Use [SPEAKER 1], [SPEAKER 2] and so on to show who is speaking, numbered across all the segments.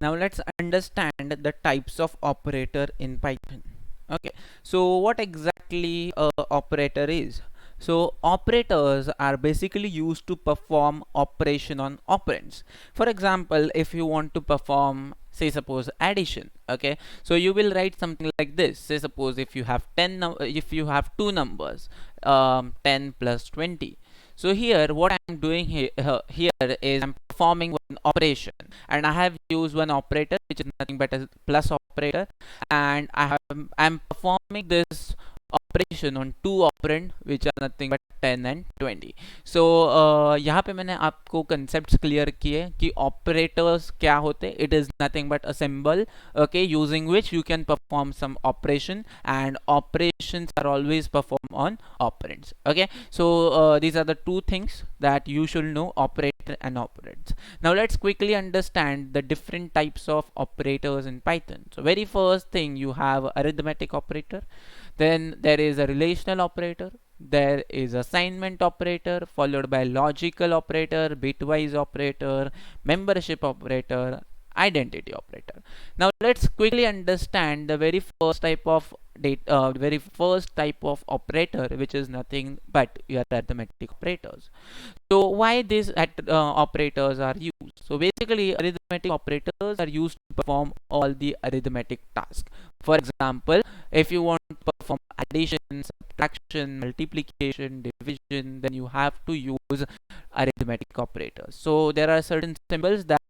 [SPEAKER 1] Now let's understand the types of operator in Python. Okay, so what exactly a operator is? So operators are basically used to perform operation on operands. For example, if you want to perform, say suppose addition, okay, so you will write something like this. Say suppose if you have if you have two numbers, 10 plus 20. So here what I'm doing here is I'm performing one operation, and I have used one operator which is nothing but a plus operator, and I'm performing this operation on two operand which are nothing but 10 and 20. So यहाँ पे मैंने आपको concepts clear किए कि operators क्या होते. It is nothing but a symbol, okay, using which you can perform some operation, and operations are always performed on operands. Okay, so these are the two things that you should know: operator and operands. Now let's quickly understand the different types of operators in Python. So very first thing, you have arithmetic operator, then there is a relational operator, there is assignment operator, followed by logical operator, bitwise operator, membership operator, identity operator. Now let's quickly understand the very first type of operator, which is nothing but your arithmetic operators. So why these operators are used? So basically arithmetic operators are used to perform all the arithmetic tasks. For example, if you want to perform addition, subtraction, multiplication, division, then you have to use arithmetic operators. So there are certain symbols that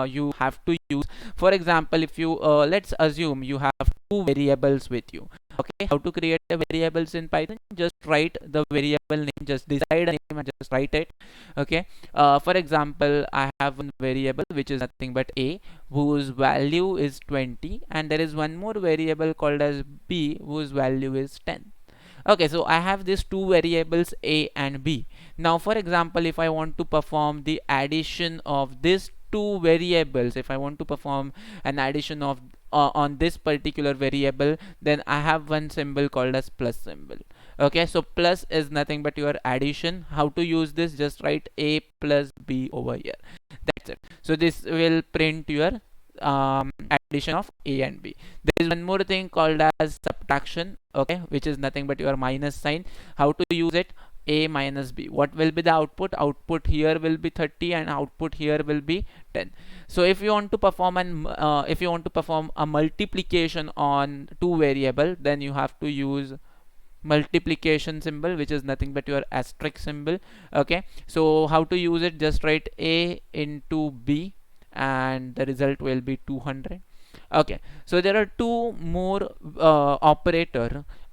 [SPEAKER 1] you have to use. For example, if you let's assume you have two variables with you. Okay, how to create a variables in Python? Just write the variable name, just decide a name and just write it. Okay, for example, I have one variable which is nothing but a, whose value is 20, and there is one more variable called as b, whose value is 10. Okay, so I have these two variables a and b. Now for example, if I want to perform the addition of these two variables, if I want to perform an addition of on this particular variable, then I have one symbol called as plus symbol. Okay, so plus is nothing but your addition. How to use this? Just write a plus b over here. That's it. So this will print your addition of a and b. There is one more thing called as subtraction, okay, which is nothing but your minus sign. How to use it? A minus b. What will be the output? Output here will be 30 and output here will be 10. So if you want to perform a multiplication on two variable, then you have to use multiplication symbol, which is nothing but your asterisk symbol. Okay, so how to use it? Just write a into b and the result will be 200. Okay, so there are two more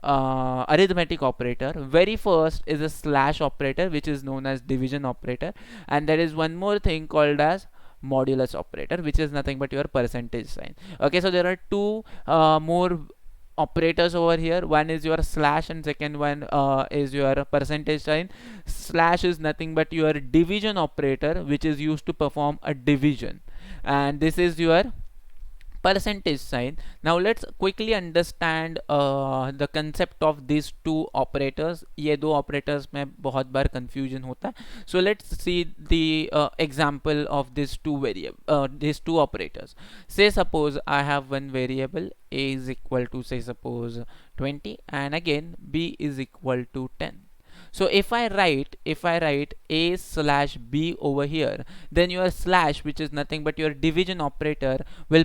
[SPEAKER 1] arithmetic operator. Very first is a slash operator, which is known as division operator, and there is one more thing called as modulus operator, which is nothing but your percentage sign. Okay, so there are two more operators over here. One is your slash and second one is your percentage sign. Slash is nothing but your division operator, which is used to perform a division, and this is your percentage sign. Now let's quickly understand the concept of these two operators. ये दो operators में बहुत बार confusion होता है. So let's see the example of these two operators. Say suppose I have one variable a is equal to, say suppose 20, and again b is equal to 10. So if I write a slash b over here, then your slash, which is nothing but your division operator, will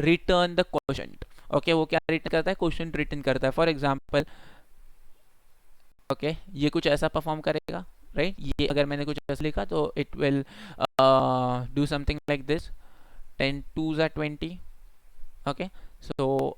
[SPEAKER 1] return the quotient. Okay, वो क्या return करता है? Quotient return करता है. For example, okay, ये कुछ ऐसा perform करेगा, right? ये अगर मैंने कुछ ऐसा लिखा तो it will do something like this. 10 2s are 20. Okay, so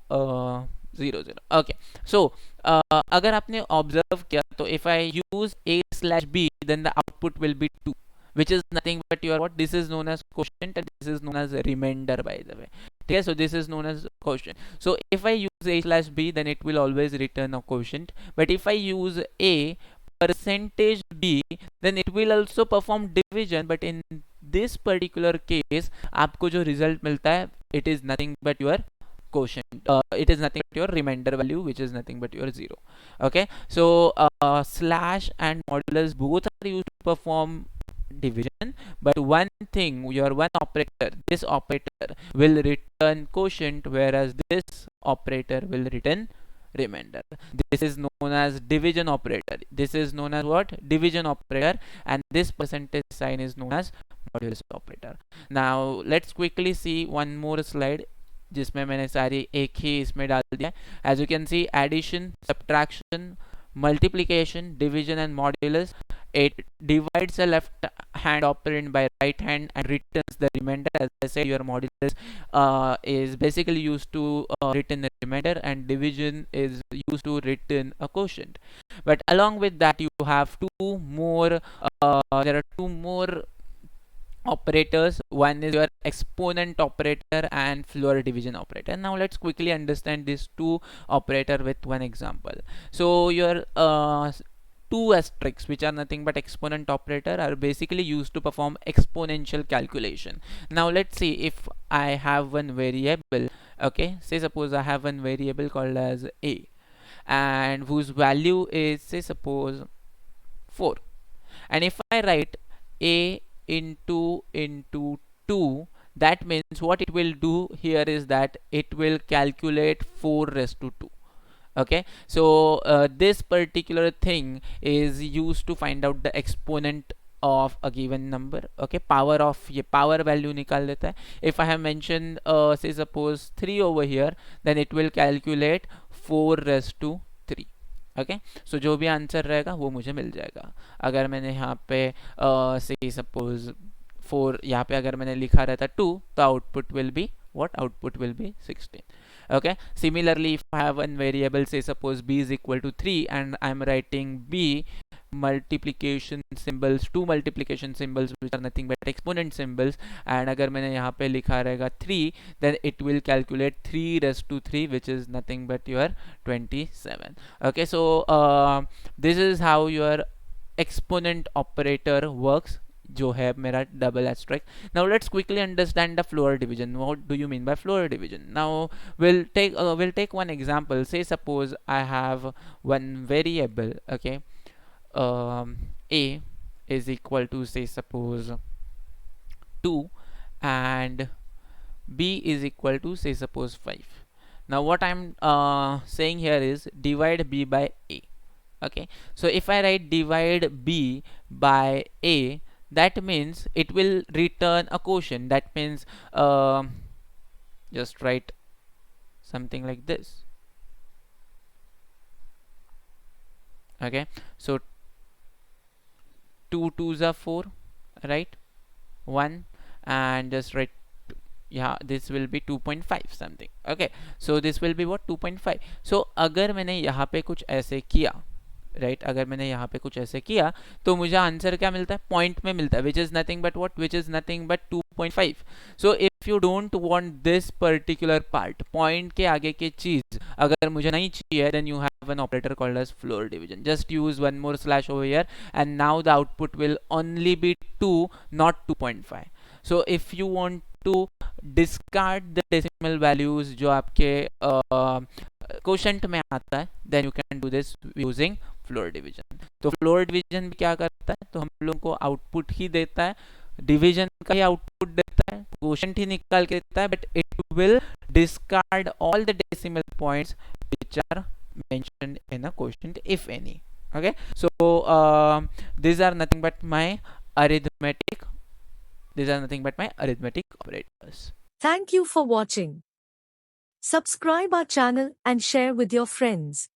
[SPEAKER 1] 0 0. Okay, so अगर आपने observe किया तो if I use a slash b, then the output will be 2, which is nothing but your what? This is known as quotient and this is known as remainder, by the way. Okay, so this is known as quotient. So if I use a slash b, then it will always return a quotient. But if I use a percentage b, then it will also perform division. But in this particular case, आपको जो result मिलता है, it is nothing but your quotient. It is nothing but your remainder value, which is nothing but your 0. Okay, so slash and modulus both are used to perform division, but one thing, your one operator, this operator will return quotient, whereas this operator will return remainder. This is known as division operator. This is known as what? Division operator, and this percentage sign is known as modulus operator. Now let's quickly see one more slide जिसमें मैंने सारी एक ही इसमें डाल दिया. As you can see, addition, subtraction, multiplication, division and modulus. It divides the left hand operand by right hand and returns the remainder. As I said, your modulus is basically used to return the remainder, and division is used to return a quotient. But along with that, you have two more. There are two more operators. One is your exponent operator and floor division operator. Now let's quickly understand these two operator with one example. So your two asterisks, which are nothing but exponent operator, are basically used to perform exponential calculation. Now let's see, if I have one variable, okay, say suppose I have one variable called as a, and whose value is, say suppose, 4, and if I write a into 2, that means what it will do here is that it will calculate 4 raised to 2. Okay, so this particular thing is used to find out the exponent of a given number. Okay, power of ये power value निकाल देता है. If I have mentioned say suppose 3 over here, then it will calculate 4 raised to 3. Okay, सो जो भी answer रहेगा वो मुझे मिल जाएगा. अगर मैंने यहाँ पे से सपोज 4 यहाँ पे अगर मैंने लिखा रहता 2, तो output will be what? Output will be 16. Okay, similarly, if I have one variable, say suppose b is equal to 3, and I'm writing b multiplication symbols, two multiplication symbols which are nothing but exponent symbols, and अगर मैंने यहाँ पे लिखा रहेगा 3, then it will calculate 3 raised to 3, which is nothing but your 27. Okay, so this is how your exponent operator works, जो है मेरा double asterisk. Now let's quickly understand the floor division. What do you mean by floor division? Now we'll take one example. Say suppose I have one variable, okay, a is equal to, say suppose, 2, and b is equal to, say suppose, 5. Now what I'm saying here is divide b by a. Okay, so if I write divide b by a, that means it will return a quotient. That means just write something like this. Okay, so 2 2s are 4, right? 1, and just write, yeah, this will be 2.5 something. Okay, so this will be what? 2.5. So अगर मैंने यहाँ पे कुछ ऐसे किया, right, अगर मैंने यहाँ पे कुछ ऐसे किया, तो मुझे आंसर क्या मिलता है? पॉइंट में मिलता है, which is nothing but what? Which is nothing but 2.5. So if you don't want this particular part, point के आगे की चीज अगर मुझे नहीं चाहिए, then you have an operator called as floor division. Just use one more slash over here, and now the output will only be 2, not 2.5. so if you want to discard the decimal values जो आपके quotient में आता है, then you can do this using floor division. तो floor division क्या करता है? तो हम लोगों को आउटपुट ही देता है, डिवीजन का ही आउटपुट देता है, क्वोशंट ही निकाल के देता है, but it will discard all the decimal points which are mentioned in a quotient if any. Okay, so these are nothing but my arithmetic operators.
[SPEAKER 2] Thank you for watching. Subscribe our channel and share with your friends.